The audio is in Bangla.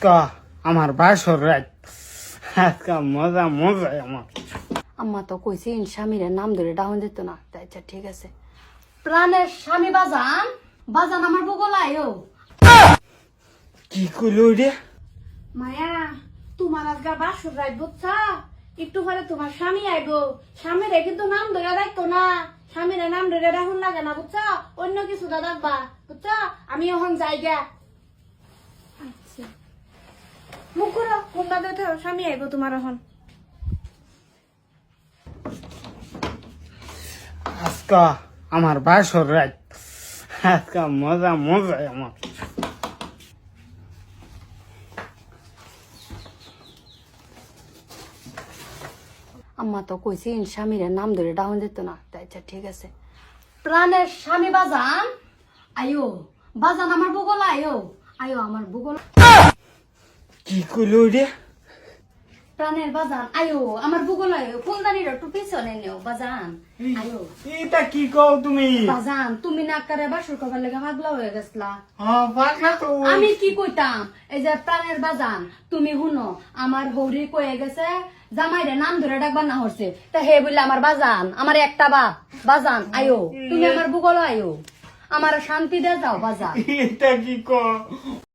আজকা আমার বাসর রাত আজকা মজা মজা আমার আম্মা তো কইছে স্বামীর নাম ধরে ডাউন দিত না তাই আচ্ছা ঠিক আছে প্রাণের স্বামী বাজান বাজান আমার বগল আয়ো কি কইলো রে মায়া তোমার আজকে বাসর রাত বুঝছা একটু পরে তোমার স্বামী আইবো স্বামীরে কিন্তু নাম ধরে রাখতো না স্বামীরে নাম ধরে রাখুন লাগে না বুঝছা অন্য কিছু রাখবা বুঝছা আমি এখন যাই গা আচ্ছা মুখ করো কোনটা দেখো স্বামী আইবো তোমার এখন আজকা আমার বাসর রাত আজকা মজা মজা আমার আম্মা তো কইছে স্বামীর নাম ধরে ডাউন দিত না তাই আচ্ছা ঠিক আছে প্রাণের স্বামী বাজান আয়ো বাজান আমার বগল আয়ো আয়ো আমার বগল কি কইলো রে প্রাণের বাজান আয়ো আমার বগল আয়ো ফুলদানির একটু পিছনে নেও বাজান আয়ো এটা কি কও তুমি বাজান তুমি নাকারে বাসর কবার লেগে পাগলা হয়ে গেছলা পাগলা তো আমি কি কইতাম এই যে প্রাণের বাজান তুমি শুনো আমার হৌরি কয়ে গেছে জামাইরে নাম ধরে ডাকবার না হচ্ছে তা হে বললে আমার বাজান আমার একটা বাজান আয়ো তুমি আমার বুগল আয়ো আমার শান্তি দে যাও বাজান এটা কি কও